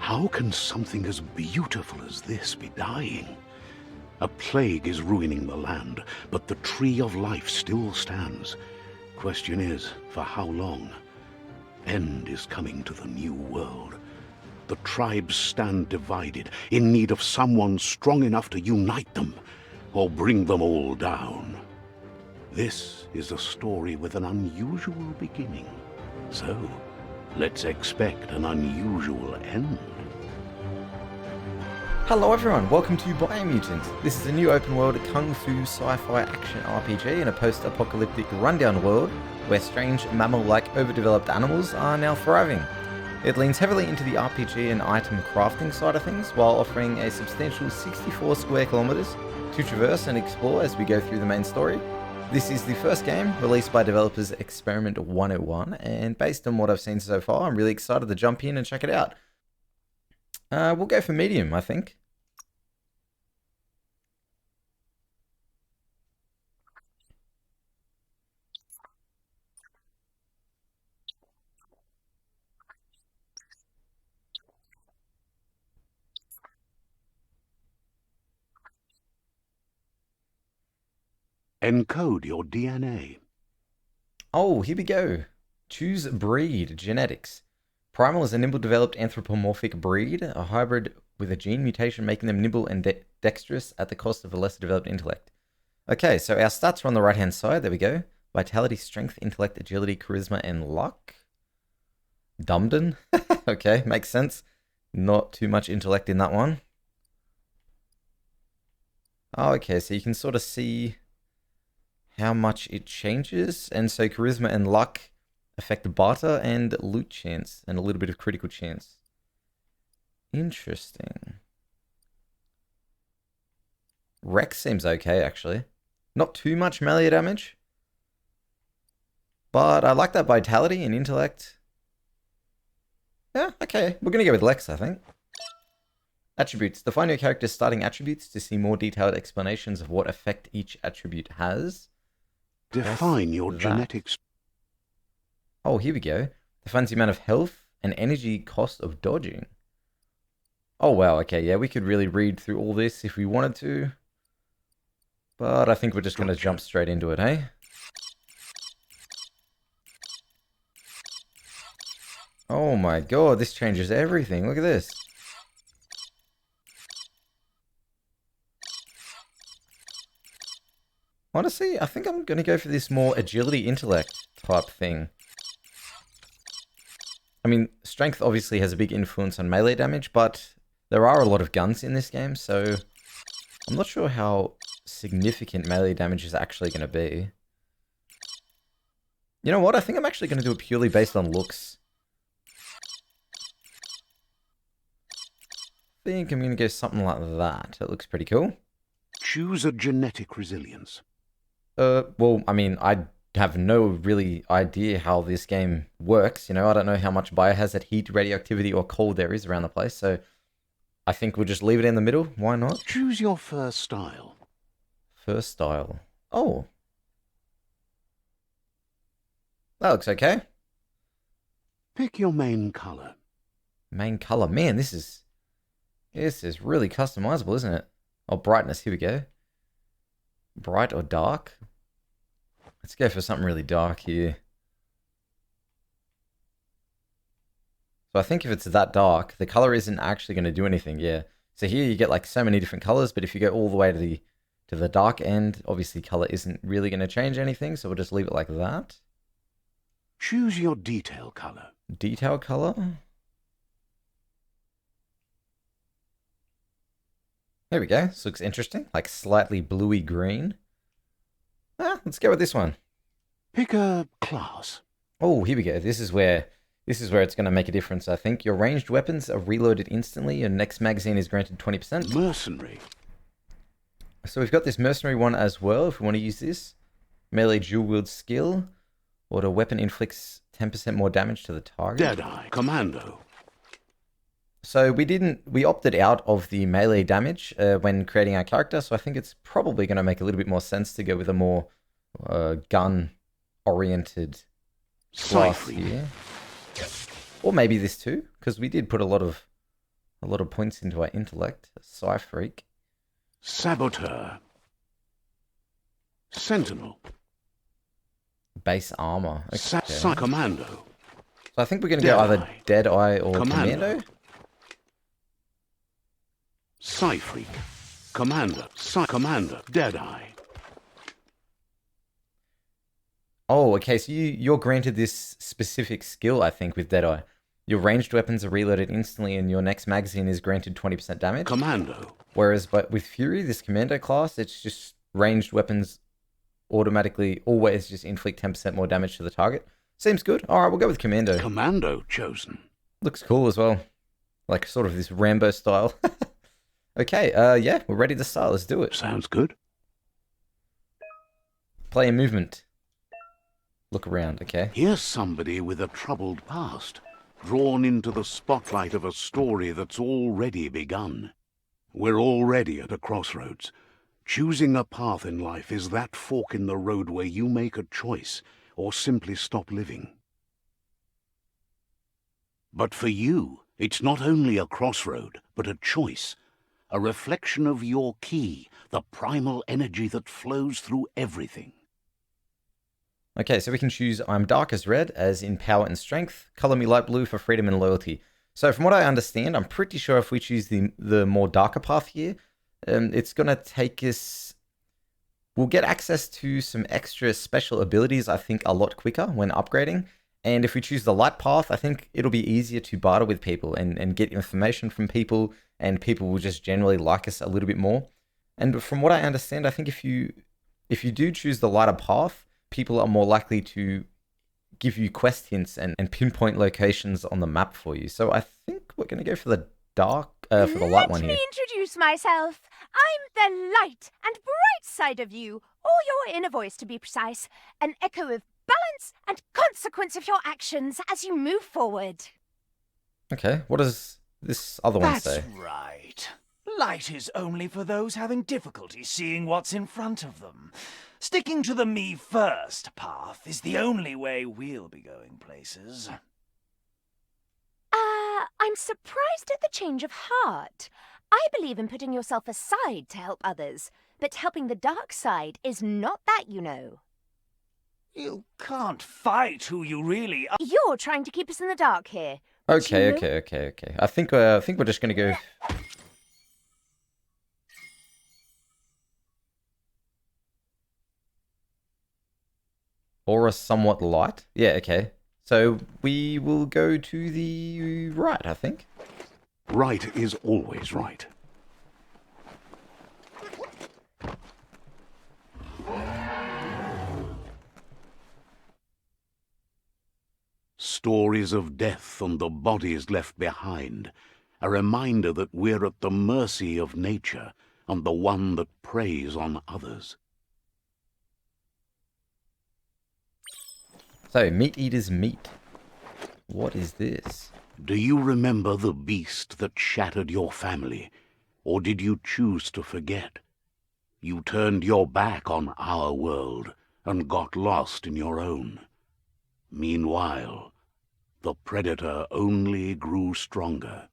How can something as beautiful as this be dying? A plague is ruining the land, but the tree of life still stands. Question is, for how long? End is coming to the new world. The tribes stand divided, in need of someone strong enough to unite them, or bring them all down. This is a story with an unusual beginning. So, let's expect an unusual end. Hello everyone, welcome to Biomutant. This is a new open world kung fu sci-fi action RPG in a post-apocalyptic rundown world where strange mammal-like overdeveloped animals are now thriving. It leans heavily into the RPG and item crafting side of things while offering a substantial 64 square kilometers to traverse and explore as we go through the main story. This is the first game released by developers Experiment 101, and based on what I've seen so far, I'm really excited to jump in and check it out. We'll go for medium, I think. Encode your DNA. Oh, here we go. Choose breed, genetics. Primal is a nimble-developed anthropomorphic breed, a hybrid with a gene mutation making them nimble and dexterous at the cost of a lesser developed intellect. Okay, so our stats are on the right-hand side. There we go. Vitality, strength, intellect, agility, charisma, and luck. Dumden. Okay, makes sense. Not too much intellect in that one. Oh, okay, so you can sort of see how much it changes. And so charisma and luck affect barter and loot chance and a little bit of critical chance. Interesting. Rex seems okay, actually. Not too much melee damage. But I like that vitality and intellect. Yeah, okay. We're going to go with Lex, I think. Attributes. Define your character's starting attributes to see more detailed explanations of what effect each attribute has. Define your genetics. Oh, here we go. Defines the amount of health and energy cost of dodging. Oh, wow. Okay, yeah, we could really read through all this if we wanted to. But I think we're just going to jump straight into it, hey? Oh my god, this changes everything. Look at this. Honestly, I think I'm going to go for this more agility intellect type thing. I mean, strength obviously has a big influence on melee damage, but there are a lot of guns in this game, so I'm not sure how significant melee damage is actually going to be. You know what? I think I'm actually going to do it purely based on looks. I think I'm going to go something like that. That looks pretty cool. Choose a genetic resilience. Well, I mean, I have no really idea how this game works. You know, I don't know how much biohazard, heat, radioactivity, or cold there is around the place. So I think we'll just leave it in the middle. Why not? Choose your first style. First style. Oh. That looks okay. Pick your main color. Main color. Man, this is really customizable, isn't it? Oh, brightness. Here we go. Bright or dark? Let's go for something really dark here. So I think if it's that dark, the color isn't actually going to do anything, yeah. So here you get like so many different colors, but if you go all the way to the dark end, obviously color isn't really going to change anything, so we'll just leave it like that. Choose your detail color. Detail color? There we go. This looks interesting. Like slightly bluey green. Let's go with this one. Pick a class. Oh, here we go. This is where it's going to make a difference, I think. Your ranged weapons are reloaded instantly. Your next magazine is granted 20%. Mercenary. So we've got this mercenary one as well, if we want to use this. Melee dual wield skill. Or the weapon inflicts 10% more damage to the target. Deadeye. Commando. So we opted out of the melee damage when creating our character, so I think it's probably going to make a little bit more sense to go with a more gun-oriented class here. Or maybe this too, because we did put a lot of a lot of points into our intellect. Psi freak. Saboteur. Sentinel. Base armor. Okay. So Commando. I think we're going to go either Deadeye. Deadeye or Commando. Commando. Psi Freak. Commander. Commander. Deadeye. Oh, okay, so you're granted this specific skill, I think, with Deadeye. Your ranged weapons are reloaded instantly and your next magazine is granted 20% damage. Commando. Whereas but with Fury, this Commando class, it's just ranged weapons automatically always just inflict 10% more damage to the target. Seems good. Alright, we'll go with Commando. Commando chosen. Looks cool as well. Like sort of this Rambo style. Okay, yeah, we're ready to start. Let's do it. Sounds good. Player movement. Look around, okay? Here's somebody with a troubled past, drawn into the spotlight of a story that's already begun. We're already at a crossroads. Choosing a path in life is that fork in the road where you make a choice or simply stop living. But for you, it's not only a crossroad, but a choice, a reflection of your key, the primal energy that flows through everything. Okay, so we can choose I'm dark as red, as in power and strength. Color me light blue for freedom and loyalty. So from what I understand, I'm pretty sure if we choose the more darker path here, it's going to take us... We'll get access to some extra special abilities, I think, a lot quicker when upgrading. And if we choose the light path, I think it'll be easier to barter with people and get information from people, and people will just generally like us a little bit more. And from what I understand, I think if you do choose the lighter path, people are more likely to give you quest hints and pinpoint locations on the map for you. So I think we're going to go for the dark, for the light one here. Let me introduce myself. I'm the light and bright side of you, or your inner voice to be precise, an echo of balance and consequence of your actions as you move forward. Okay, what does this other one say? That's right. Light is only for those having difficulty seeing what's in front of them. Sticking to the me first path is the only way we'll be going places. I'm surprised at the change of heart. I believe in putting yourself aside to help others, but helping the dark side is not that, you know. You can't fight who you really are. You're trying to keep us in the dark here. Okay, You know- okay. I think we're just going to go... Aura somewhat light. Yeah, okay. So we will go to the right, I think. Right is always right. Stories of death and the bodies left behind, a reminder that we're at the mercy of nature and the one that preys on others. So, Meat Eater's Meat. What is this? Do you remember the beast that shattered your family, or did you choose to forget? You turned your back on our world and got lost in your own. Meanwhile, the predator only grew stronger.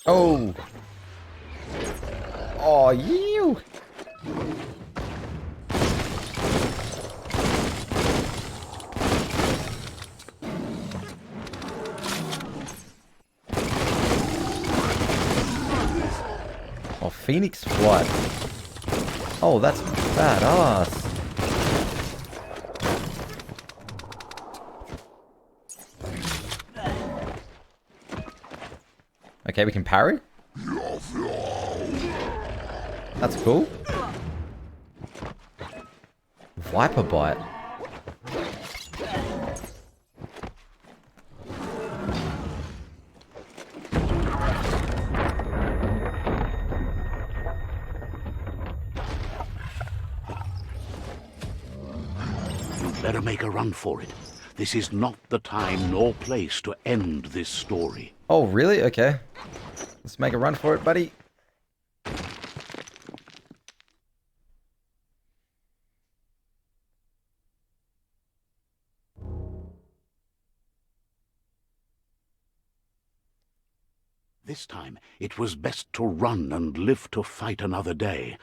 Oh! Oh, you! Oh, Phoenix Flight. Oh, that's badass. Okay, we can parry? That's cool. Viper Bite. You'd better make a run for it. This is not the time nor place to end this story. Oh, really? Okay. Let's make a run for it, buddy. time. It was best to run and live to fight another day.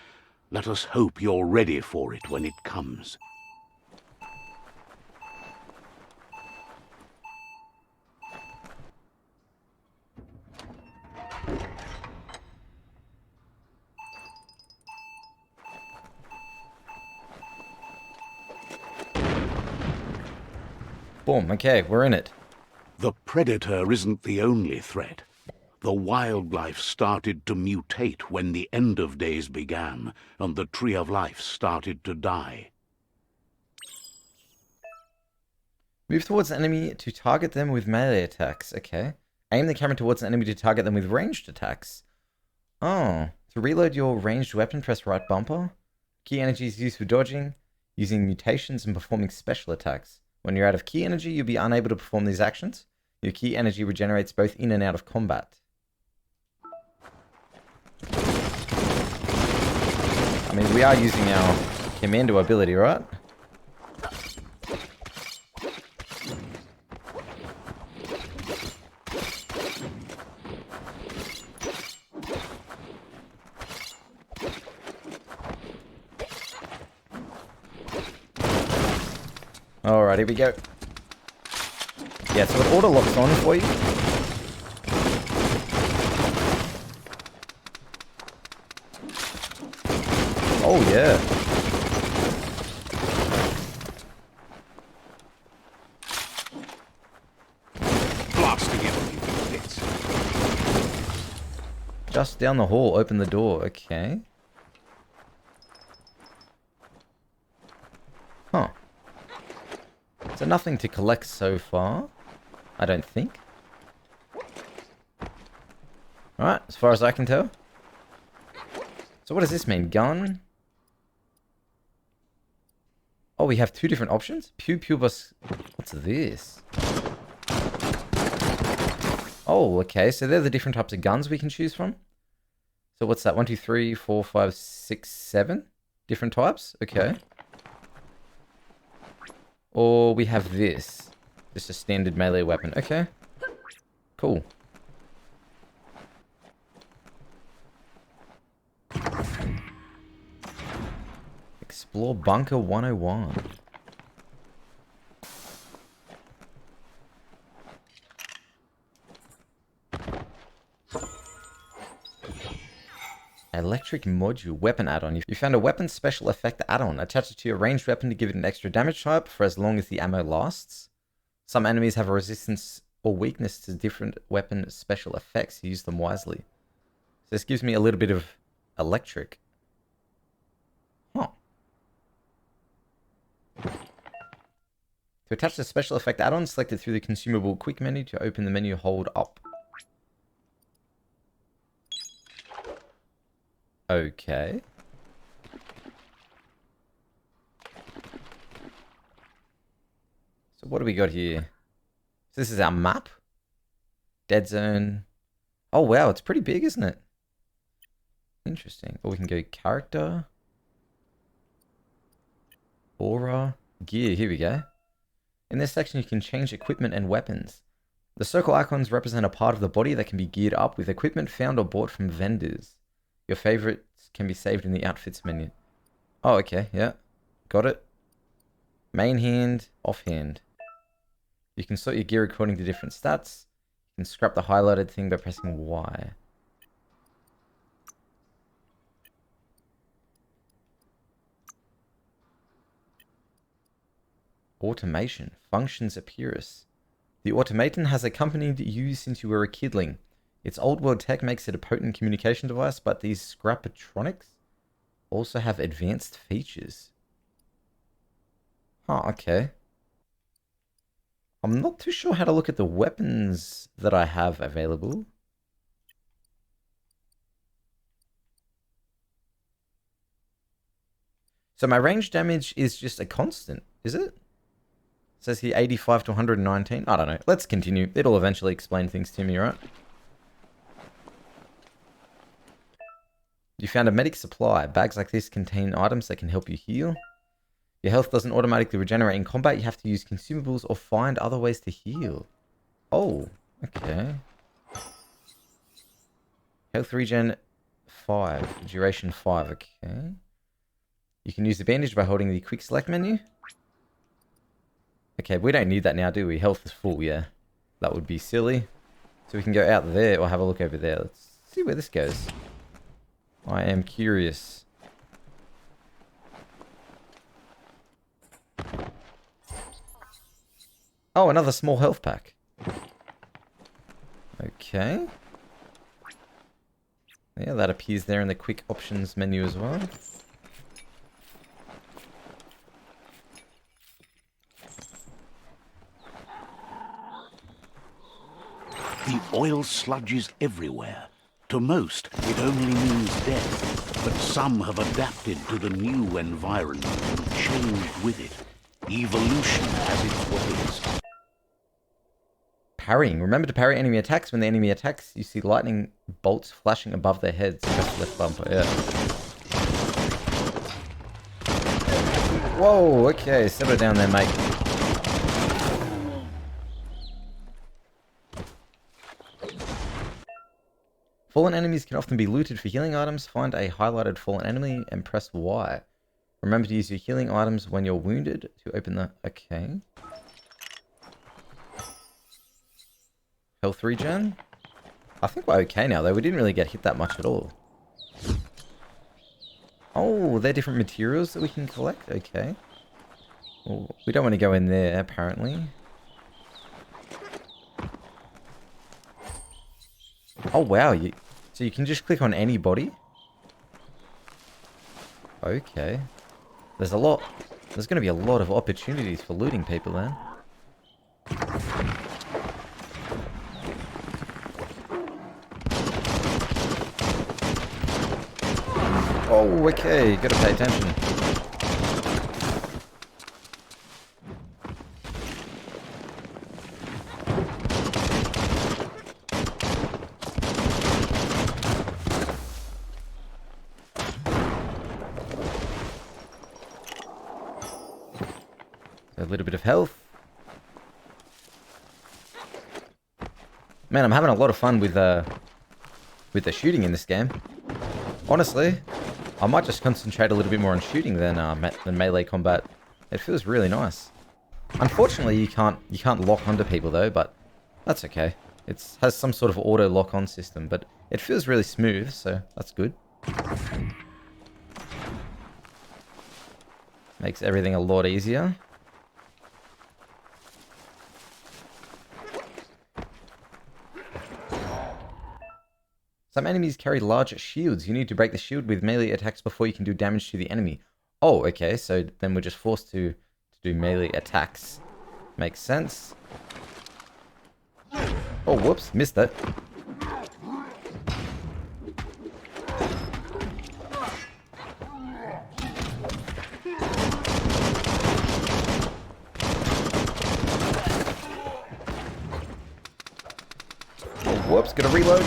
Let us hope you're ready for it when it comes. Boom, okay, we're in it. The predator isn't the only threat. The wildlife started to mutate when the end of days began, and the tree of life started to die. Move towards an enemy to target them with melee attacks. Okay. Aim the camera towards an enemy to target them with ranged attacks. Oh. To reload your ranged weapon, press right bumper. Key energy is used for dodging, using mutations, and performing special attacks. When you're out of key energy, you'll be unable to perform these actions. Your key energy regenerates both in and out of combat. I mean, we are using our commando ability, right? Alright, here we go. Yeah, so it auto locks on for you. Oh yeah. Blasting everything to bits. Just down the hall, open the door. Okay. Huh. So nothing to collect so far, I don't think. Alright, as far as I can tell. So what does this mean? Gun? Oh, we have two different options? Pew pew bus. What's this? Oh, okay, so they're the different types of guns we can choose from. So what's that? 1, 2, 3, 4, 5, 6, 7 different types? Okay. Or we have this. Just a standard melee weapon. Okay. Cool. Explore Bunker 101. Electric module weapon add-on. You found a weapon special effect add-on. Attach it to your ranged weapon to give it an extra damage type for as long as the ammo lasts. Some enemies have a resistance or weakness to different weapon special effects. Use them wisely. So this gives me a little bit of electric. Huh. To attach the special effect add-on, select it through the consumable quick menu. To open the menu, hold up. Okay. So what do we got here? So this is our map. Dead zone. Oh wow, it's pretty big, isn't it? Interesting. Or we can go character. Aura. Gear. Here we go. In this section you can change equipment and weapons. The circle icons represent a part of the body that can be geared up with equipment found or bought from vendors. Your favorites can be saved in the outfits menu. Oh, okay, yeah. Got it. Main hand, off hand. You can sort your gear according to different stats. You can scrap the highlighted thing by pressing Y. Automation. Functions appearance. The automaton has accompanied you since you were a kidling. Its old world tech makes it a potent communication device, but these scrapatronics also have advanced features. Huh, okay. I'm not too sure how to look at the weapons that I have available. So my range damage is just a constant, is it? It says here 85 to 119. I don't know. Let's continue. It'll eventually explain things to me, right? You found a medic supply. Bags like this contain items that can help you heal. Your health doesn't automatically regenerate in combat. You have to use consumables or find other ways to heal. Oh, okay. Health regen 5. Duration 5. Okay. You can use the bandage by holding the quick select menu. Okay, we don't need that now, do we? Health is full, yeah. That would be silly. So we can go out there or have a look over there. Let's see where this goes. I am curious. Oh, another small health pack. Okay. Yeah, that appears there in the quick options menu as well. The oil sludges everywhere. To most, it only means death, but some have adapted to the new environment and changed with it. Evolution has its ways. Parrying. Remember to parry enemy attacks. When the enemy attacks, you see lightning bolts flashing above their heads. Press left bumper, yeah. Whoa, okay, settle down there, mate. Fallen enemies can often be looted for healing items. Find a highlighted fallen enemy and press Y. Remember to use your healing items when you're wounded to open the... Okay. Health regen? I think we're okay now, though. We didn't really get hit that much at all. Oh, they're different materials that we can collect? Okay. Well, we don't want to go in there, apparently. Oh, wow. So you can just click on any body? Okay. There's going to be a lot of opportunities for looting people then. Oh, okay. Gotta pay attention. A little bit of health. Man, I'm having a lot of fun with the shooting in this game. Honestly, I might just concentrate a little bit more on shooting than melee combat. It feels really nice. Unfortunately, you can't lock onto people though, but that's okay. It has some sort of auto lock-on system, but it feels really smooth, so that's good. Makes everything a lot easier. Some enemies carry large shields. You need to break the shield with melee attacks before you can do damage to the enemy. Oh, okay, so then we're just forced to do melee attacks. Makes sense. Oh, whoops, missed that. Oh, whoops, gotta reload.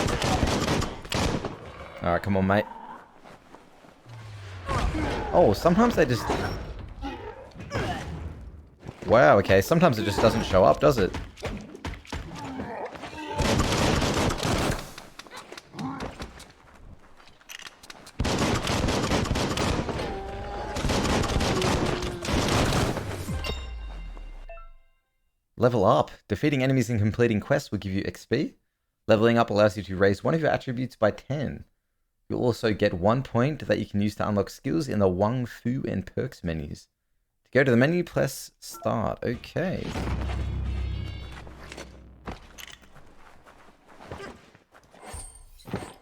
Alright, come on, mate. Oh, sometimes they just... Wow, okay. Sometimes it just doesn't show up, does it? Level up. Defeating enemies and completing quests will give you XP. Leveling up allows you to raise one of your attributes by 10. You'll also get 1 point that you can use to unlock skills in the Wang Fu and perks menus. To go to the menu, press start. Okay.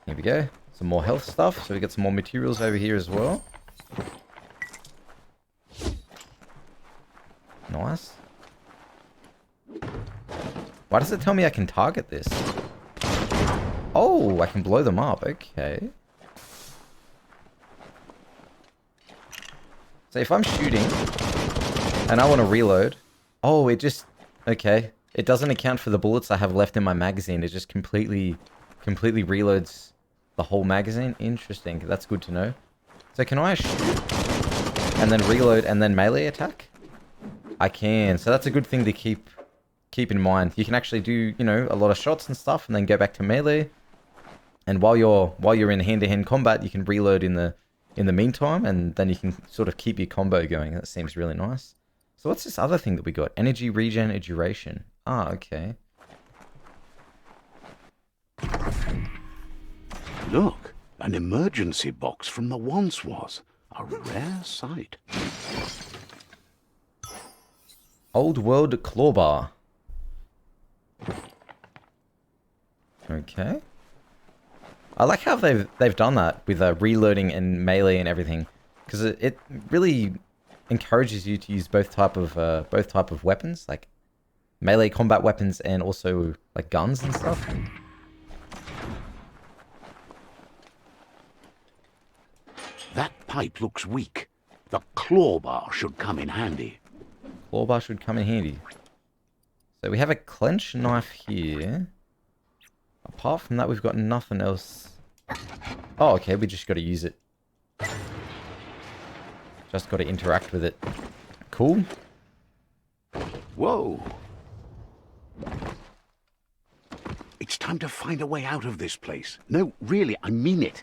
Here we go. Some more health stuff. So we get some more materials over here as well. Nice. Why does it tell me I can target this? Oh, I can blow them up. Okay. So if I'm shooting and I want to reload, oh, it just, okay. It doesn't account for the bullets I have left in my magazine. It just completely reloads the whole magazine. Interesting. That's good to know. So can I shoot and then reload and then melee attack? I can. So that's a good thing to keep in mind. You can actually do, you know, a lot of shots and stuff and then go back to melee. And while you're in hand-to-hand combat, you can reload in the meantime, and then you can sort of keep your combo going. That seems really nice. So what's this other thing that we got? Energy regen and duration. Ah, okay. Look, an emergency box from the once was. A rare sight. Old World Clawbar. Okay. I like how they've done that with reloading and melee and everything, because it really encourages you to use both type of weapons, like melee combat weapons and also like guns and stuff. That pipe looks weak. The clawbar should come in handy. Clawbar should come in handy. So we have a clench knife here. Apart from that, we've got nothing else. Oh, okay, we just got to use it. Just got to interact with it. Cool. Whoa. It's time to find a way out of this place. No, really, I mean it.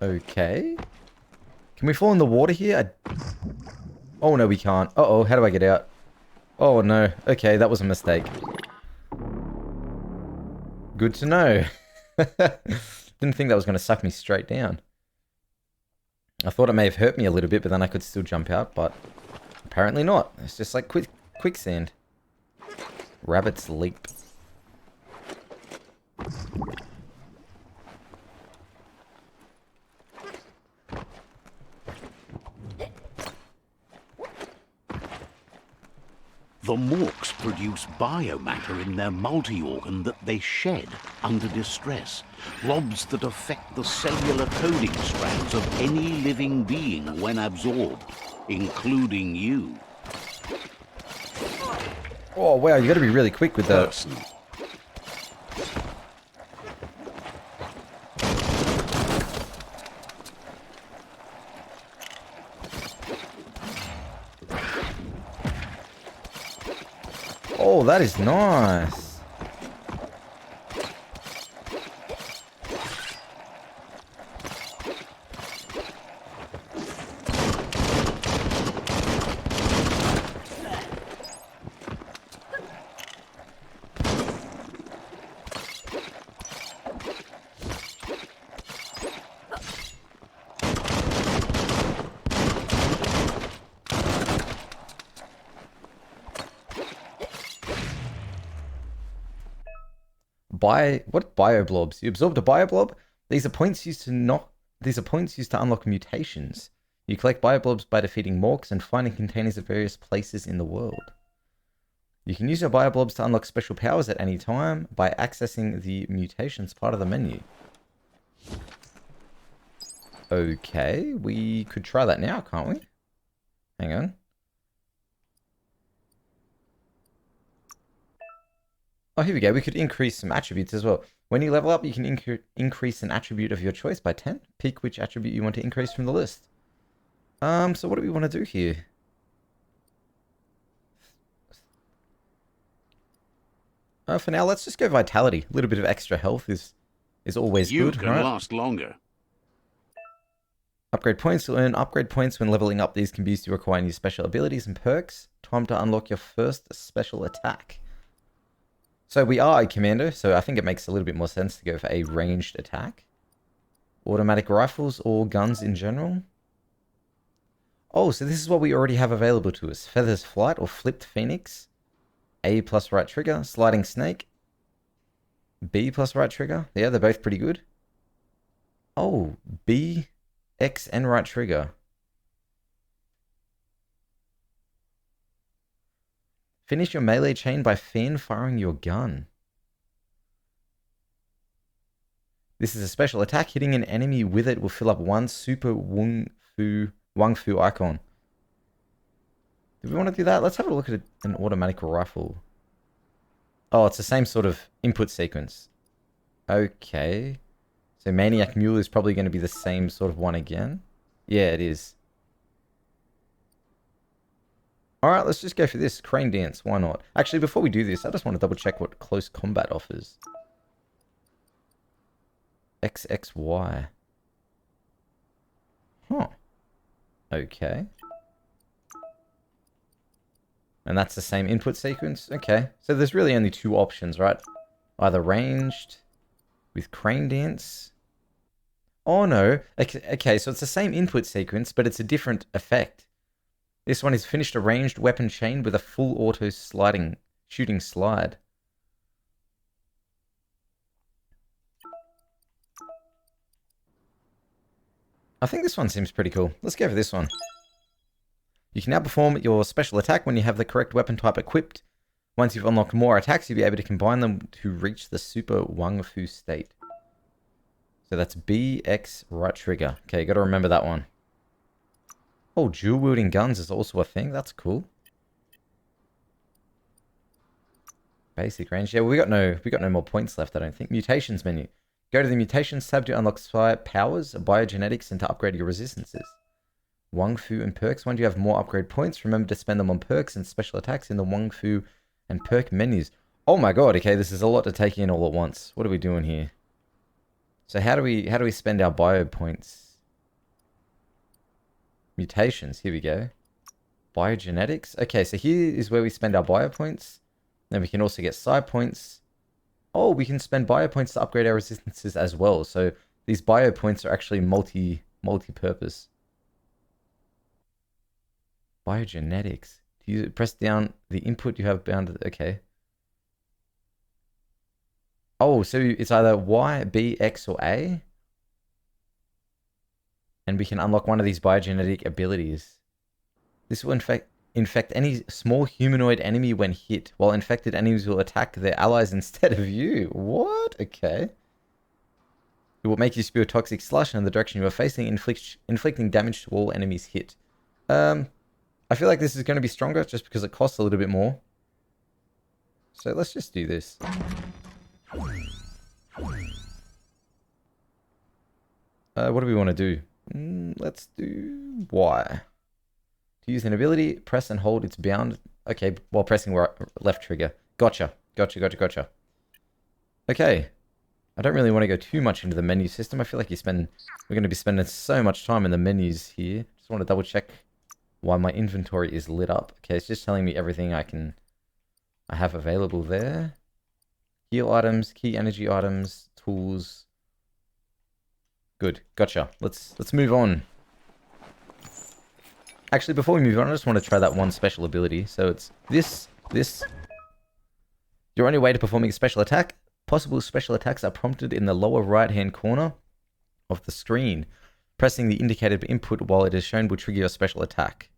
Okay. Can we fall in the water here? Oh, no, we can't. Uh-oh, how do I get out? Oh, no. Okay, that was a mistake. Good to know. Didn't think that was going to suck me straight down. I thought it may have hurt me a little bit, but then I could still jump out, but apparently not. It's just like quicksand. Rabbit's leap. The morks produce biomatter in their multi-organ that they shed under distress. Blobs that affect the cellular coding strands of any living being when absorbed, including you. Oh, wow, you gotta be really quick with that. Person. Oh, that is nice. What bioblobs? You absorbed a bioblob? These are points used to unlock mutations. You collect bioblobs by defeating morks and finding containers at various places in the world. You can use your bioblobs to unlock special powers at any time by accessing the mutations part of the menu. Okay, we could try that now, can't we? Hang on. Oh, here we go. We could increase some attributes as well. When you level up, you can increase an attribute of your choice by 10. Pick which attribute you want to increase from the list. So what do we want to do here? For now, let's just go vitality. A little bit of extra health is always You good, can right? last longer. Upgrade points. You'll earn upgrade points when leveling up. These can be used to acquire new special abilities and perks. Time to unlock your first special attack. So we are a commando, so I think it makes a little bit more sense to go for a ranged attack. Automatic rifles or guns in general. Oh, so this is what we already have available to us. Feathers Flight or Flipped Phoenix. A plus right trigger. Sliding Snake. B plus right trigger. Yeah, they're both pretty good. Oh, B, X, and right trigger. Finish your melee chain by fan firing your gun. This is a special attack. Hitting an enemy with it will fill up one super Wang Fu icon. Do we want to do that? Let's have a look at an automatic rifle. Oh, it's the same sort of input sequence. Okay. So Maniac Mule is probably going to be the same sort of one again. Yeah, it is. Alright, let's just go for this. Crane Dance, why not? Actually, before we do this, I just want to double check what close combat offers. XXY. Huh. Okay. And that's the same input sequence? Okay. So there's really only two options, right? Either ranged with Crane Dance. Oh no. Okay, so it's the same input sequence, but it's a different effect. This one is finished a ranged weapon chain with a full auto shooting slide. I think this one seems pretty cool. Let's go for this one. You can now perform your special attack when you have the correct weapon type equipped. Once you've unlocked more attacks, you'll be able to combine them to reach the Super Wang Fu state. So that's BX right trigger. Okay, gotta remember that one. Oh, dual wielding guns is also a thing. That's cool. Basic range. Yeah, we got no more points left, I don't think. Mutations menu. Go to the Mutations tab to unlock spy powers, biogenetics, and to upgrade your resistances. Wang Fu and perks. Once you have more upgrade points, remember to spend them on perks and special attacks in the Wang Fu and perk menus. Oh my god, okay, this is a lot to take in all at once. What are we doing here? So how do we spend our bio points? Mutations, here we go. Biogenetics. Okay, so here is where we spend our bio points. Then we can also get psi points. Oh, we can spend bio points to upgrade our resistances as well. So these bio points are actually multi-purpose. Biogenetics. You press down the input you have bound. Okay. Oh, so it's either Y, B, X, or A. And we can unlock one of these biogenetic abilities. This will infect any small humanoid enemy when hit, while infected enemies will attack their allies instead of you. What? Okay. It will make you spew a toxic slush in the direction you are facing, inflicting damage to all enemies hit. I feel like this is going to be stronger just because it costs a little bit more. So let's just do this. What do we want to do? Let's do Y. To use an ability, press and hold its bound. Okay, while pressing left trigger. Gotcha. Okay. I don't really want to go too much into the menu system. I feel like we're going to be spending so much time in the menus here. Just want to double check why my inventory is lit up. Okay, it's just telling me everything I have available there. Heal items, key energy items, tools. Good, gotcha. Let's move on. Actually, before we move on, I just want to try that one special ability. So it's this. Your only way to performing a special attack. Possible special attacks are prompted in the lower right-hand corner of the screen. Pressing the indicated input while it is shown will trigger your special attack.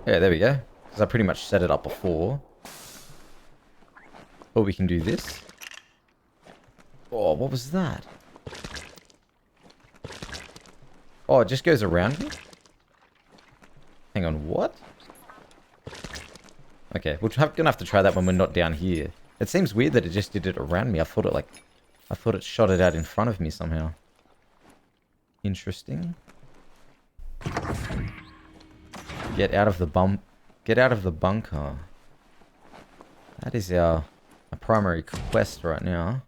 Yeah, there we go. Because I pretty much set it up before. Or we can do this. Oh, what was that? Oh, it just goes around me? Hang on, what? Okay, we're gonna have to try that when we're not down here. It seems weird that it just did it around me. I thought it shot it out in front of me somehow. Interesting. Get out of the bunker. That is our primary quest right now.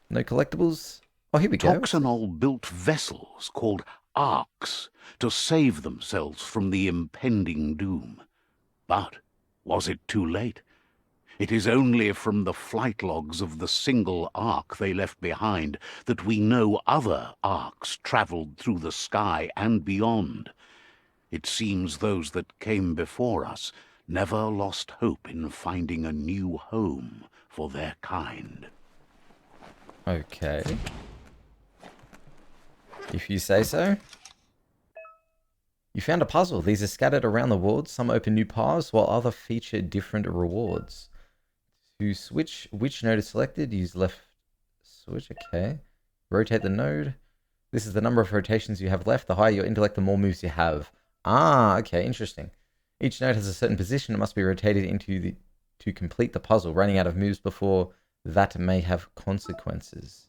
No collectibles? Oh, here we go. Toxanol built vessels called arks to save themselves from the impending doom. But was it too late? It is only from the flight logs of the single ark they left behind that we know other arks travelled through the sky and beyond. It seems those that came before us never lost hope in finding a new home for their kind. Okay. If you say so. You found a puzzle. These are scattered around the world. Some open new paths, while others feature different rewards. To switch which node is selected, use left switch. Okay. Rotate the node. This is the number of rotations you have left. The higher your intellect, the more moves you have. Ah, okay, interesting. Each node has a certain position. It must be rotated into to complete the puzzle. Running out of moves before that may have consequences.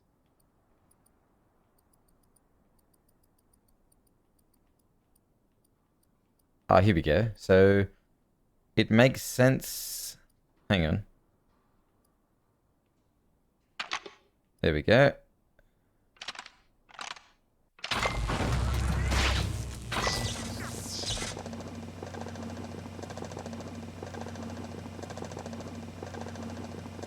Ah, here we go. So it makes sense. Hang on. There we go.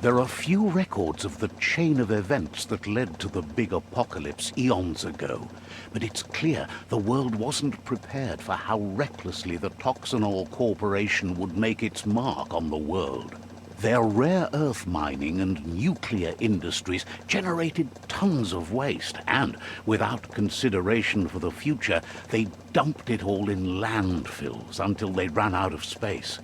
There are few records of the chain of events that led to the big apocalypse eons ago, but it's clear the world wasn't prepared for how recklessly the Toxanol Corporation would make its mark on the world. Their rare earth mining and nuclear industries generated tons of waste, and, without consideration for the future, they dumped it all in landfills until they ran out of space.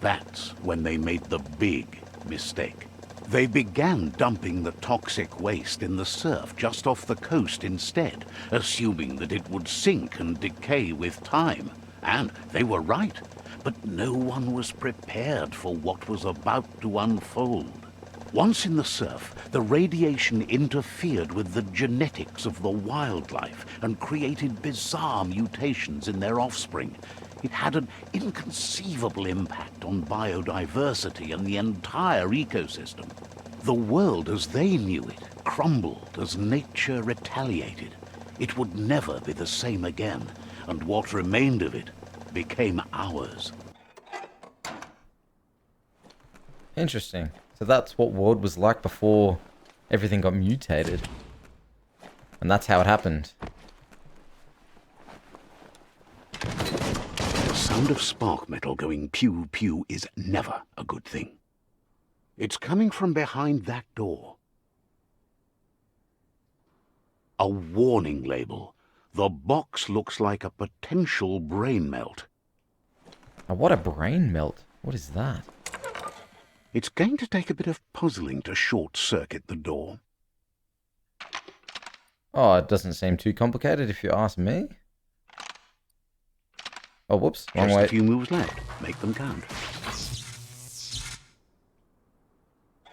That's when they made the big mistake. They began dumping the toxic waste in the surf just off the coast instead, assuming that it would sink and decay with time. And they were right. But no one was prepared for what was about to unfold. Once in the surf, the radiation interfered with the genetics of the wildlife and created bizarre mutations in their offspring. It had an inconceivable impact on biodiversity and the entire ecosystem. The world as they knew it crumbled as nature retaliated. It would never be the same again, and what remained of it became ours. Interesting. So that's what world was like before everything got mutated. And that's how it happened. The sound of spark metal going pew pew is never a good thing. It's coming from behind that door. A warning label. The box looks like a potential brain melt. Now, what a brain melt. What is that? It's going to take a bit of puzzling to short-circuit the door. Oh, it doesn't seem too complicated if you ask me. Oh, whoops. Wrong Just way. a few moves left. Make them count.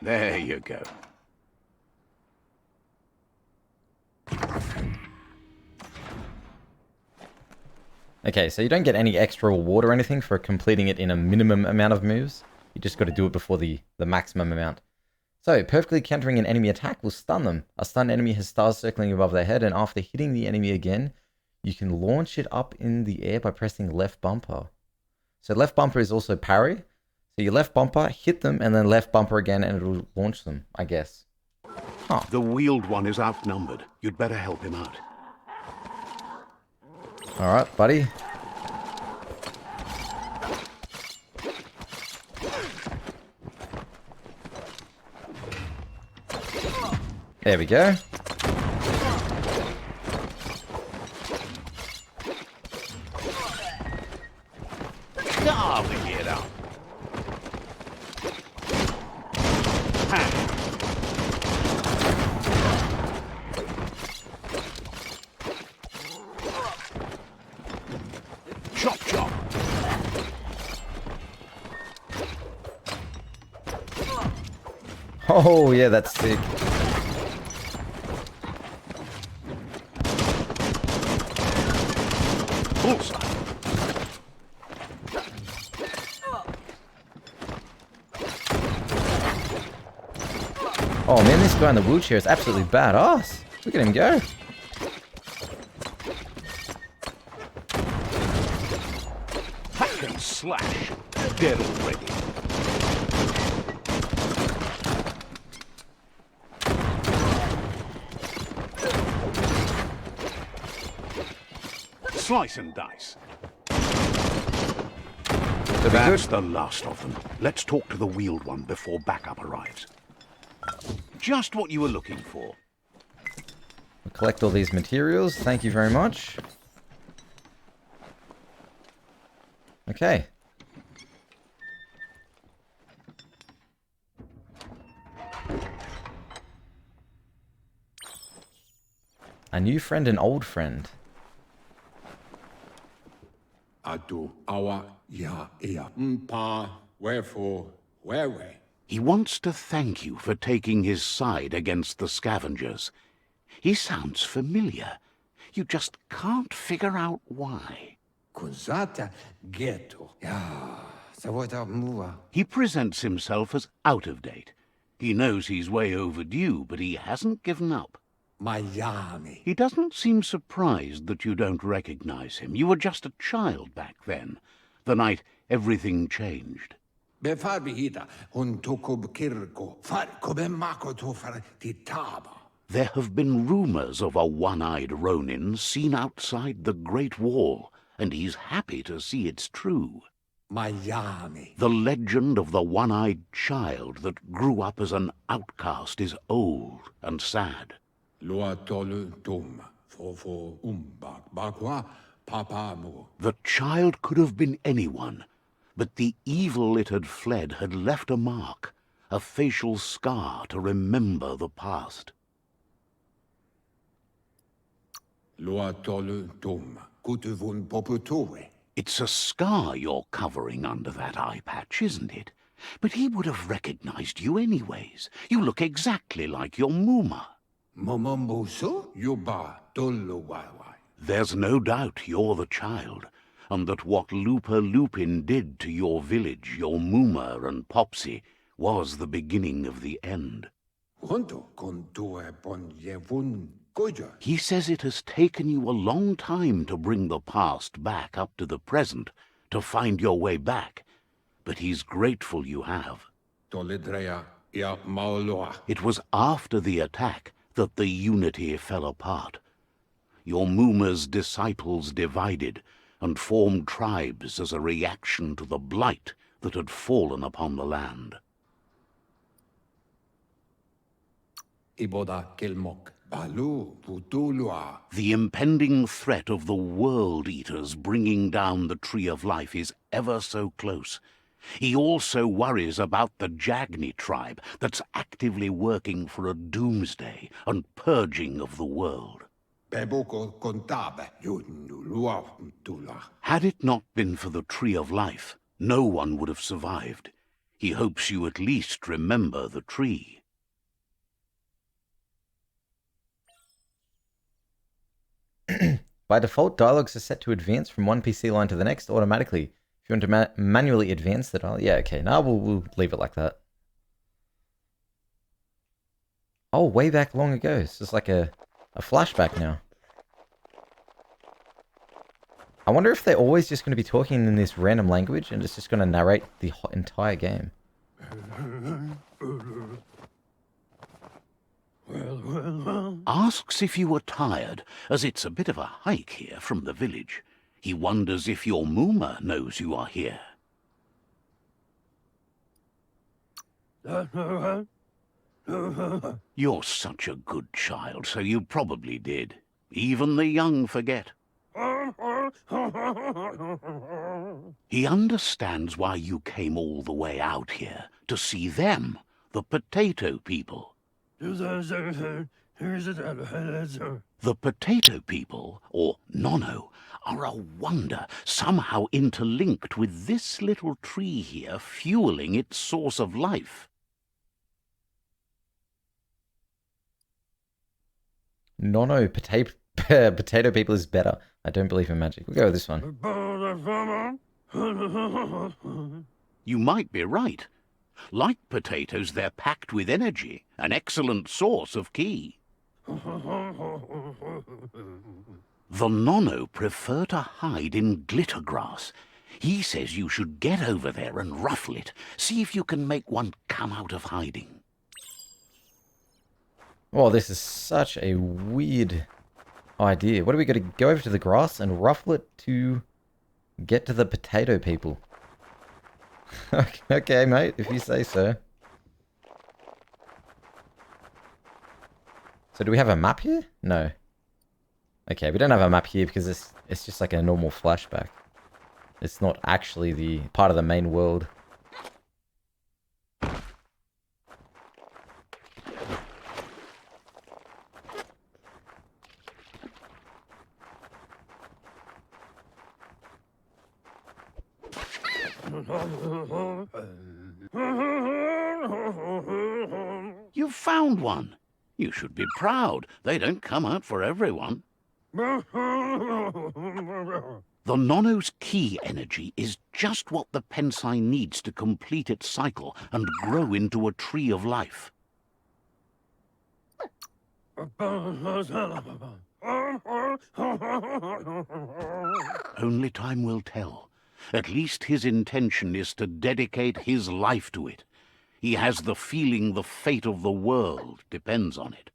There you go. Okay, so you don't get any extra reward or anything for completing it in a minimum amount of moves. You just got to do it before the maximum amount. So, perfectly countering an enemy attack will stun them. A stunned enemy has stars circling above their head, and after hitting the enemy again, you can launch it up in the air by pressing left bumper. So left bumper is also parry. So your left bumper, hit them, and then left bumper again, and it'll launch them, I guess. Huh. The wheeled one is outnumbered. You'd better help him out. Alright, buddy. There we go. Carving it up. Chop chop. Oh, yeah, that's sick. Bullseye. Oh, man, this guy in the wheelchair is absolutely badass. Look at him go. Hack and slash. Dead already. Slice and dice. That's the last of them. Let's talk to the wheeled one before backup arrives. Just what you were looking for. We'll collect all these materials. Thank you very much. Okay. A new friend, an old friend. Atu awa ia ia mpa wherefore where He wants to thank you for taking his side against the scavengers. He sounds familiar. You just can't figure out why. Cos'ata ghetto. Ja, ça va être moua. He presents himself as out of date. He knows he's way overdue, but he hasn't given up. Miami. He doesn't seem surprised that you don't recognize him. You were just a child back then, the night everything changed. Be farbi hita, un tokob kirko, far kobe mako to far titaba. There have been rumors of a one-eyed Ronin seen outside the Great Wall, and he's happy to see it's true. Miami. The legend of the one-eyed child that grew up as an outcast is old and sad. Loa tolu tum, fofo umbak bakwa, papa mo. The child could have been anyone, but the evil it had fled had left a mark, a facial scar to remember the past. Loa tolu tum, kutuvun poputoe. It's a scar you're covering under that eye patch, isn't it? But he would have recognized you anyways. You look exactly like your Muma. Momomboso, yuba tolu waiwai. There's no doubt you're the child, and that what Looper Lupin did to your village, your Muma and Popsy, was the beginning of the end. Honto kontue pon yevun goja. He says it has taken you a long time to bring the past back up to the present, to find your way back, but he's grateful you have. Toledrea ya maoloa. It was after the attack that the unity fell apart. Your Muma's disciples divided and formed tribes as a reaction to the blight that had fallen upon the land. Iboda kelmok. Balu putulua. The impending threat of the World Eaters bringing down the Tree of Life is ever so close. He also worries about the Jagni tribe that's actively working for a doomsday and purging of the world. Beboko kontabe. Yunulua tula. Had it not been for the Tree of Life, no one would have survived. He hopes you at least remember the tree. By default, dialogues are set to advance from one PC line to the next automatically. If you want to manually advance the dialogue, yeah, okay. Now we'll leave it like that. Oh, way back long ago. It's just like a flashback now. I wonder if they're always just going to be talking in this random language and it's just going to narrate the entire game. Asks if you were tired, as it's a bit of a hike here from the village. He wonders if your Muma knows you are here. You're such a good child, so you probably did. Even the young forget. He understands why you came all the way out here, to see them, the potato people. The potato people, or Nono, are a wonder, somehow interlinked with this little tree here, fueling its source of life. Nono potato people is better. I don't believe in magic. We'll go with this one. You might be right. Like potatoes, they're packed with energy, an excellent source of ki. The Nono prefer to hide in glitter grass. He says you should get over there and ruffle it. See if you can make one come out of hiding. Oh, this is such a weird idea. What do we got to go over to the grass and ruffle it to get to the potato people? Okay, mate, if you say so. So do we have a map here? No. Okay, we don't have a map here because it's just like a normal flashback. It's not actually the part of the main world. You've found one. You should be proud. They don't come out for everyone. The Nono's key energy is just what the Pensai needs to complete its cycle and grow into a tree of life. Only time will tell. At least his intention is to dedicate his life to it. He has the feeling the fate of the world depends on it.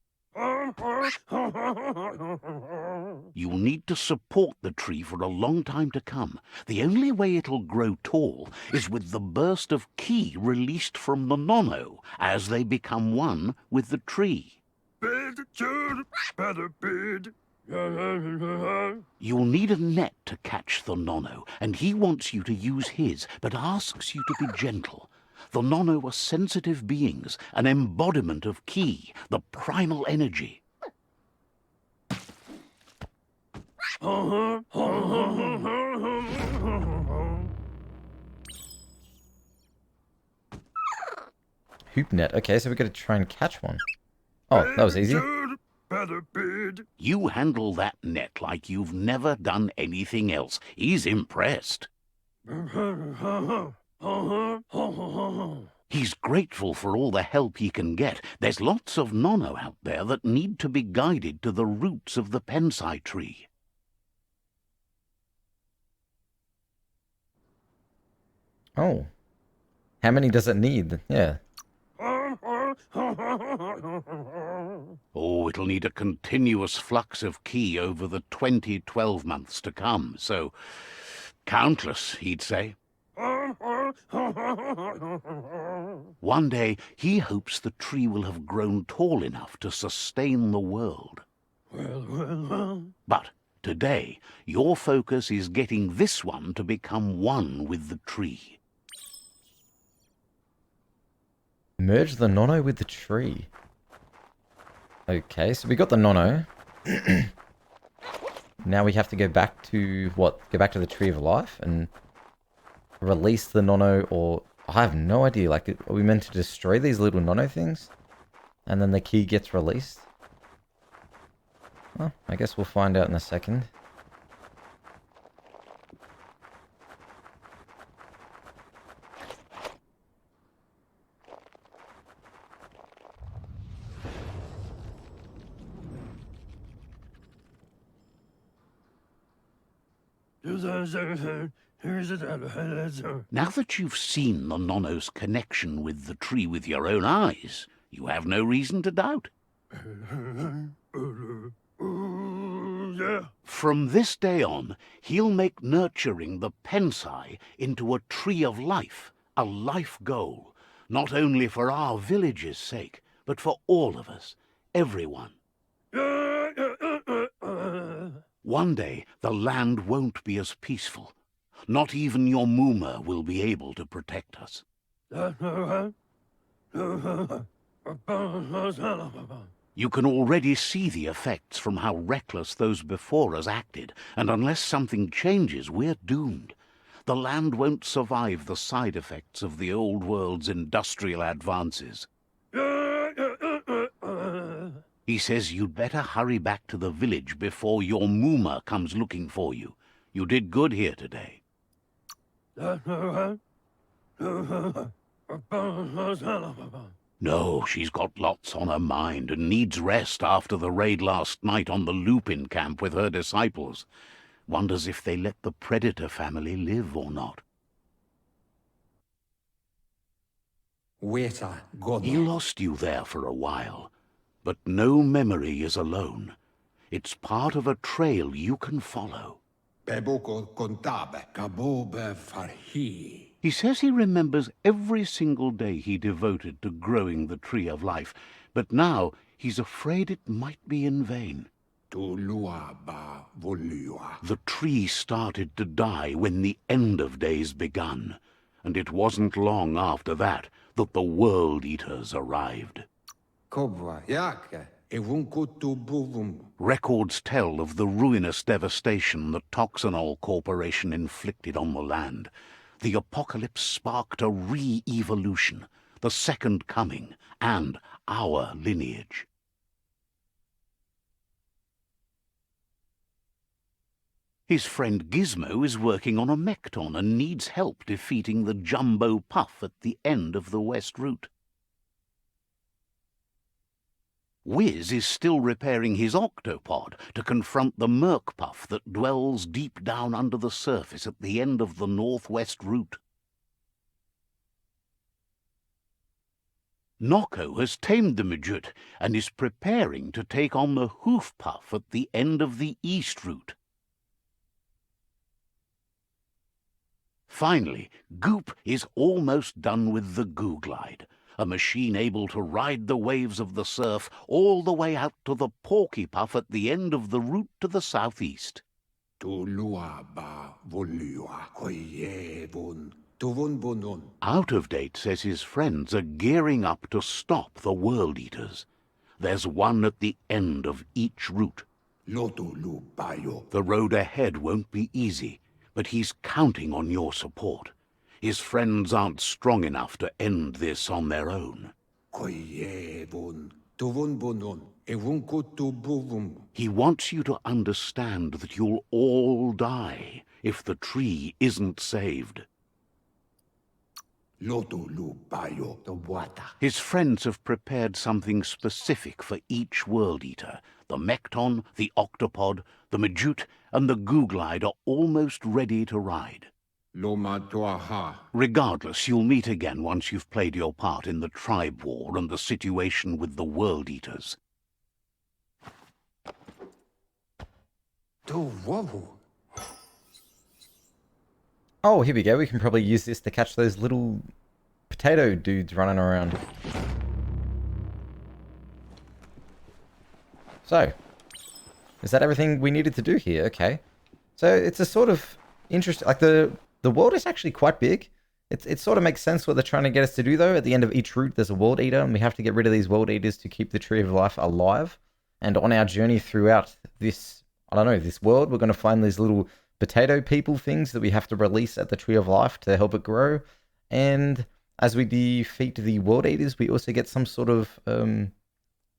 You'll need to support the tree for a long time to come. The only way it'll grow tall is with the burst of ki released from the Nono as they become one with the tree. You'll need a net to catch the Nono, and he wants you to use his, but asks you to be gentle. The Nono are sensitive beings, an embodiment of ki, the primal energy. Hoop net. Okay, so we've got to try and catch one. Oh, that was easy. You handle that net like you've never done anything else. He's impressed. He's grateful for all the help he can get. There's lots of Nono out there that need to be guided to the roots of the Pensai tree. Oh. How many does it need? Yeah. Oh, it'll need a continuous flux of ki over the 12 months to come, so countless, he'd say. One day, he hopes the tree will have grown tall enough to sustain the world. But today, your focus is getting this one to become one with the tree. Merge the Nono with the tree. Okay, so we got the Nono. Now we have to go back to, what? Go back to the Tree of Life and release the Nono, or... I have no idea. Like, are we meant to destroy these little Nono things? And then the key gets released? Well, I guess we'll find out in a second. Now that you've seen the Nono's connection with the tree with your own eyes, you have no reason to doubt. From this day on, he'll make nurturing the Pensai into a tree of life, a life goal, not only for our village's sake, but for all of us, everyone. One day, the land won't be as peaceful. Not even your Muma will be able to protect us. You can already see the effects from how reckless those before us acted, and unless something changes, we're doomed. The land won't survive the side effects of the old world's industrial advances. He says you'd better hurry back to the village before your Muma comes looking for you. You did good here today. No, she's got lots on her mind and needs rest after the raid last night on the Lupin camp with her disciples. Wonders if they let the Predator family live or not. He lost you there for a while. But no memory is alone. It's part of a trail you can follow. He says he remembers every single day he devoted to growing the Tree of Life, but now he's afraid it might be in vain. The tree started to die when the end of days begun, and it wasn't long after that that the World Eaters arrived. Records tell of the ruinous devastation the Toxanol Corporation inflicted on the land. The apocalypse sparked a re-evolution. the second coming, and our lineage. His friend Gizmo is working on a Mekton and needs help defeating the Jumbo Puff at the end of the West Route. Wiz is still repairing his octopod to confront the Merc-Puff that dwells deep down under the surface at the end of the Northwest Route. Nocco has tamed the Midget and is preparing to take on the Hoof Puff at the end of the East Route. Finally, Goop is almost done with the Goo Glide, a machine able to ride the waves of the surf all the way out to the Porky Puff at the end of the route to the southeast. Out of Date says his friends are gearing up to stop the World Eaters. There's one at the end of each route. The road ahead won't be easy, but he's counting on your support. His friends aren't strong enough to end this on their own. He wants you to understand that you'll all die if the tree isn't saved. His friends have prepared something specific for each World Eater. The Mekton, the Octopod, the Majute, and the Goo Glide are almost ready to ride. Regardless, you'll meet again once you've played your part in the tribe war and the situation with the World Eaters. Oh, here we go. We can probably use this to catch those little potato dudes running around. So, is that everything we needed to do here? Okay. So it's a sort of interesting, like the world is actually quite big. It sort of makes sense what they're trying to get us to do though. At the end of each route there's a World Eater and we have to get rid of these World Eaters to keep the Tree of Life alive. And on our journey throughout this, I don't know, this world, we're going to find these little potato people things that we have to release at the Tree of Life to help it grow. And as we defeat the World Eaters, we also get some sort of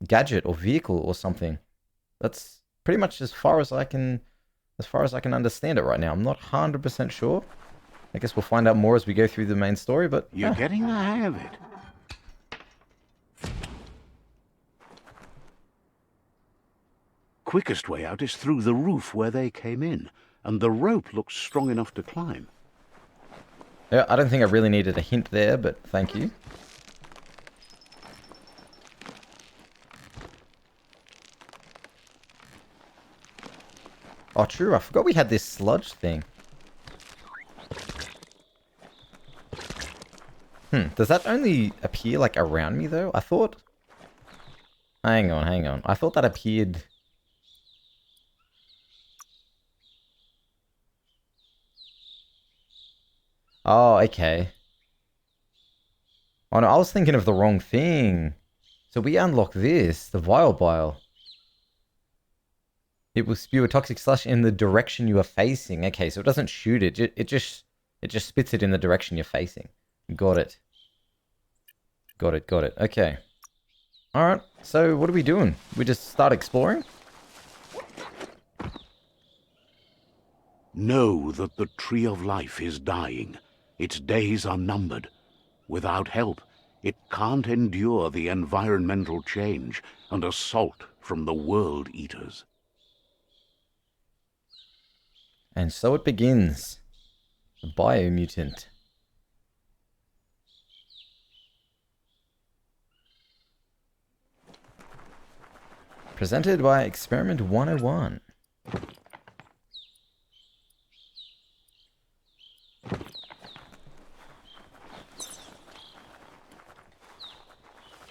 gadget or vehicle or something. That's pretty much as far as I can understand it right now. I'm not 100% sure. I guess we'll find out more as we go through the main story, but you're getting the hang of it. Quickest way out is through the roof where they came in, and the rope looks strong enough to climb. Yeah, I don't think I really needed a hint there, but thank you. Oh, true. I forgot we had this sludge thing. Does that only appear, like, around me, though? I thought... Hang on. I thought that appeared... Oh, okay. Oh, no, I was thinking of the wrong thing. So we unlock this, the Bile. It will spew a toxic slush in the direction you are facing. Okay, so it doesn't shoot it. It just spits it in the direction you're facing. Got it. Okay. Alright, so what are we doing? We just start exploring? Know that the Tree of Life is dying. Its days are numbered. Without help, it can't endure the environmental change and assault from the World Eaters. And so it begins. The Biomutant. Presented by Experiment 101.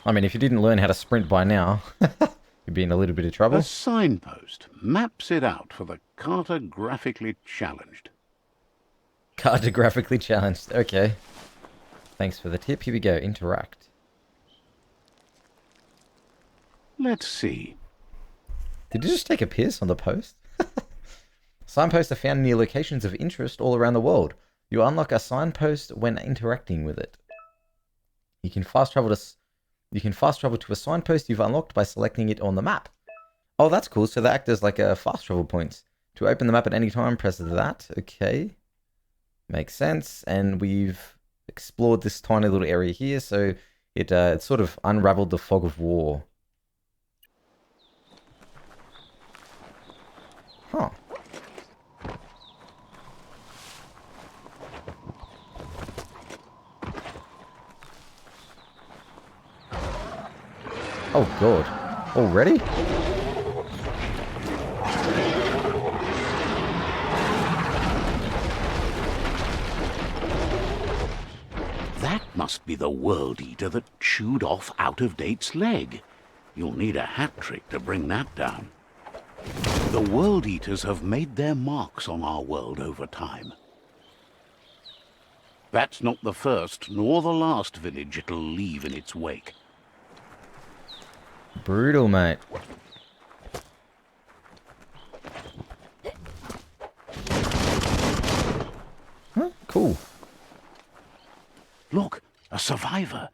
I mean, if you didn't learn how to sprint by now, you'd be in a little bit of trouble. A signpost maps it out for the cartographically challenged. Cartographically challenged, okay. Thanks for the tip. Here we go, interact. Let's see. Did you just take a piss on the post? Signposts are found near locations of interest all around the world. You unlock a signpost when interacting with it. You can fast travel to a signpost you've unlocked by selecting it on the map. Oh, that's cool. So they act as like a fast travel point. To open the map at any time, press that. Okay. Makes sense. And we've explored this tiny little area here, so it sort of unraveled the fog of war. Huh. Oh god. Already? That must be the World Eater that chewed off Out-of-Date's leg. You'll need a hat trick to bring that down. The World Eaters have made their marks on our world over time. That's not the first nor the last village it'll leave in its wake. Brutal, mate. Huh? Cool. Look, a survivor.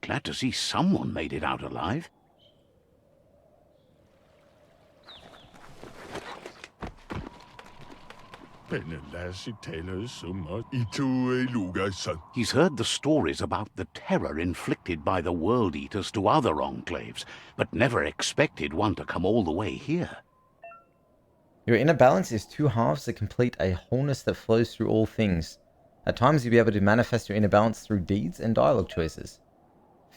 Glad to see someone made it out alive. He's heard the stories about the terror inflicted by the World Eaters to other enclaves, but never expected one to come all the way here. Your inner balance is two halves that complete a wholeness that flows through all things. At times you'll be able to manifest your inner balance through deeds and dialogue choices.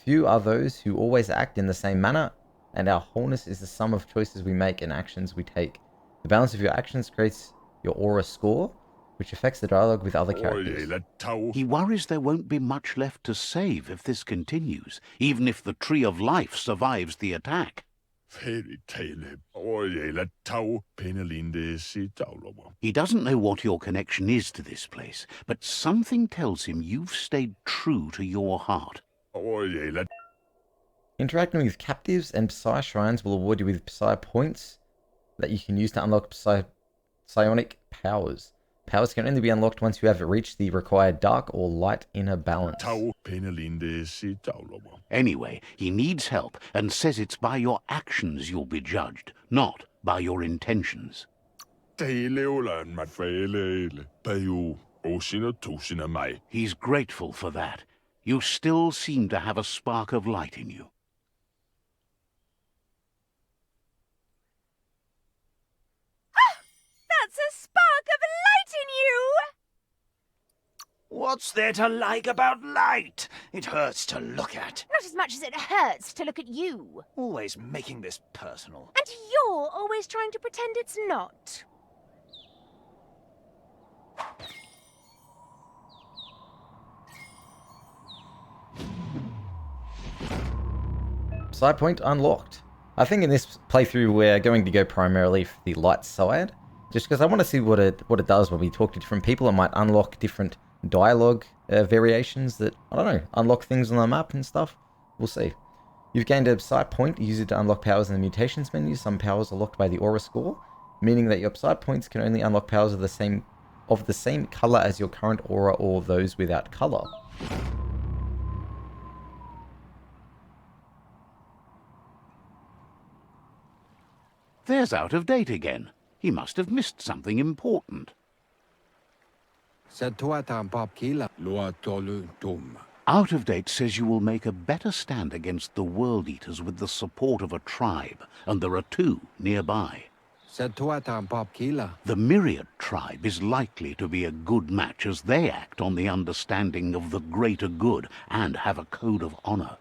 Few are those who always act in the same manner, and our wholeness is the sum of choices we make and actions we take. The balance of your actions creates your aura score, which affects the dialogue with other characters. He worries there won't be much left to save if this continues, even if the Tree of Life survives the attack. He doesn't know what your connection is to this place, but something tells him you've stayed true to your heart. Interacting with captives and Psi shrines will award you with Psi points that you can use to unlock psionic powers. Powers can only be unlocked once you have reached the required dark or light inner balance. Anyway, he needs help and says it's by your actions you'll be judged, not by your intentions. He's grateful for that. You still seem to have a spark of light in you. That's a spark of light in you! What's there to like about light? It hurts to look at. Not as much as it hurts to look at you. Always making this personal. And you're always trying to pretend it's not. Psi point unlocked. I think in this playthrough we're going to go primarily for the light side, just because I want to see what it does when we talk to different people. It might unlock different dialogue variations that, I don't know, unlock things on the map and stuff. We'll see. You've gained a Psi point. Use it to unlock powers in the mutations menu. Some powers are locked by the aura score, meaning that your Psi points can only unlock powers of the same color as your current aura or those without color. There's Out of Date again. He must have missed something important. Out of Date says you will make a better stand against the World Eaters with the support of a tribe, and there are two nearby. The Myriad tribe is likely to be a good match as they act on the understanding of the greater good and have a code of honor.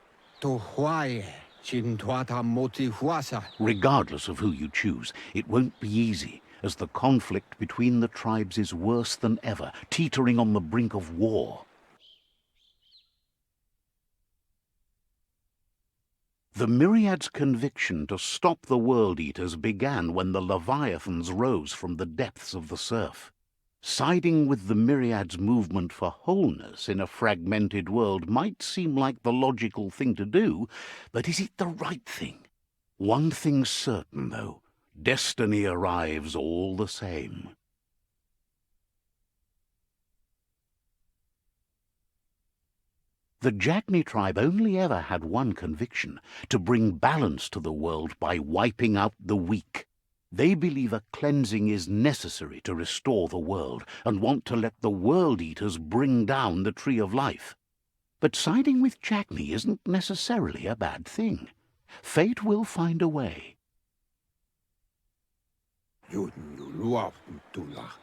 Regardless of who you choose, it won't be easy, as the conflict between the tribes is worse than ever, teetering on the brink of war. The Myriad's conviction to stop the World Eaters began when the Leviathans rose from the depths of the surf. Siding with the Myriad's movement for wholeness in a fragmented world might seem like the logical thing to do, but is it the right thing? One thing's certain, though. Destiny arrives all the same. The Jagni tribe only ever had one conviction: to bring balance to the world by wiping out the weak. They believe a cleansing is necessary to restore the world, and want to let the World Eaters bring down the Tree of Life. But siding with Jagni isn't necessarily a bad thing. Fate will find a way.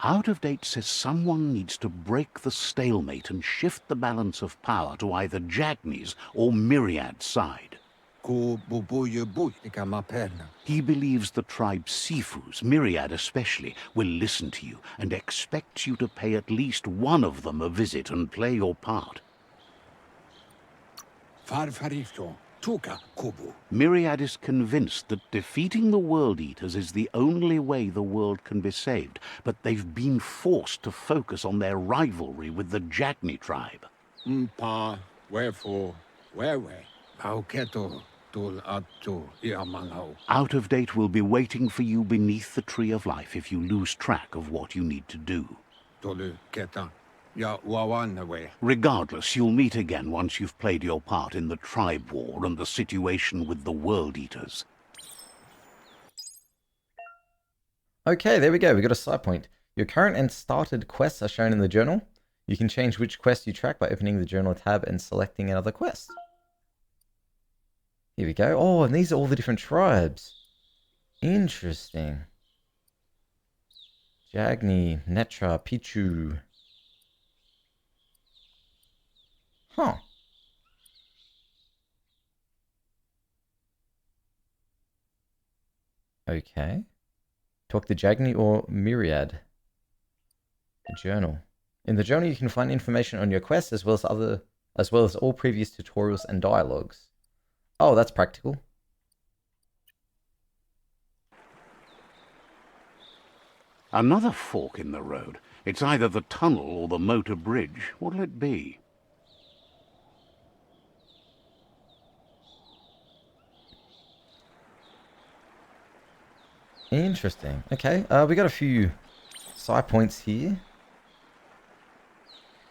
Out of Date says someone needs to break the stalemate and shift the balance of power to either Jagni's or Myriad's side. He believes the tribe Sifus, Myriad especially, will listen to you and expects you to pay at least one of them a visit and play your part. Myriad is convinced that defeating the World Eaters is the only way the world can be saved, but they've been forced to focus on their rivalry with the Jagni tribe. Out of Date will be waiting for you beneath the Tree of Life if you lose track of what you need to do. Regardless, you'll meet again once you've played your part in the tribe war and the situation with the World Eaters. Okay, there we go. We got a side point. Your current and started quests are shown in the journal. You can change which quest you track by opening the journal tab and selecting another quest. Here we go. Oh, and these are all the different tribes. Interesting. Jagni, Netra, Pichu. Huh. Okay. Talk to Jagni or Myriad. The journal. In the journal, you can find information on your quests as well as all previous tutorials and dialogues. Oh, that's practical. Another fork in the road. It's either the tunnel or the motor bridge. What'll it be? Interesting. Okay, we got a few side points here.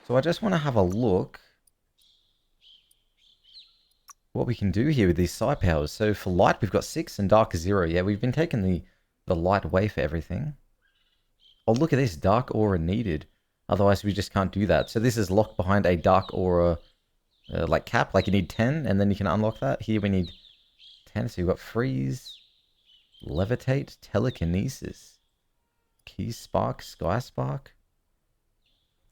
So I just want to have a look what we can do here with these psi powers. So for light, we've got 6 and dark 0. Yeah, we've been taking the light way for everything. Oh, look at this. Dark aura needed. Otherwise, we just can't do that. So this is locked behind a dark aura like cap. Like you need 10 and then you can unlock that. Here we need 10. So you've got freeze, levitate, telekinesis, key spark, sky spark.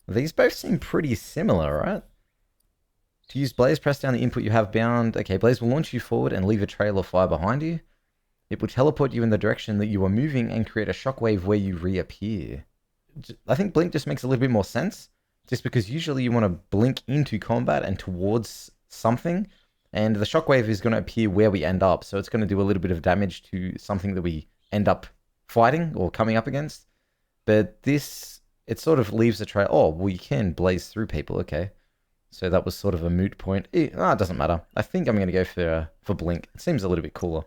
These both seem pretty similar, right? To use Blaze, press down the input you have bound. Okay, Blaze will launch you forward and leave a trail of fire behind you. It will teleport you in the direction that you are moving and create a shockwave where you reappear. I think Blink just makes a little bit more sense, just because usually you want to blink into combat and towards something, and the shockwave is going to appear where we end up, so it's going to do a little bit of damage to something that we end up fighting or coming up against. But this, it sort of leaves a trail. Oh, well, you can blaze through people, okay. So that was sort of a moot point. It doesn't matter. I think I'm going to go for Blink. It seems a little bit cooler.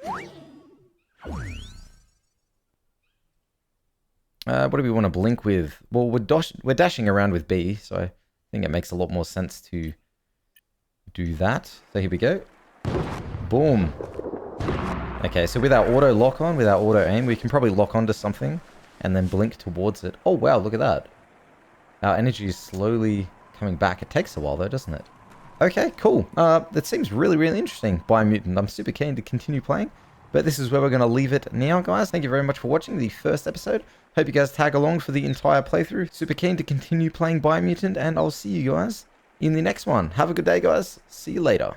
What do we want to blink with? Well, we're dashing around with B, so I think it makes a lot more sense to do that. So here we go. Boom. Okay, so with our auto lock on, with our auto aim, we can probably lock onto something and then blink towards it. Oh wow, look at that. Our energy is slowly coming back. It takes a while though, doesn't it? Okay, cool. That seems really, really interesting, Biomutant. I'm super keen to continue playing, but this is where we're going to leave it now, guys. Thank you very much for watching the first episode. Hope you guys tag along for the entire playthrough. Super keen to continue playing Biomutant, and I'll see you guys in the next one. Have a good day, guys. See you later.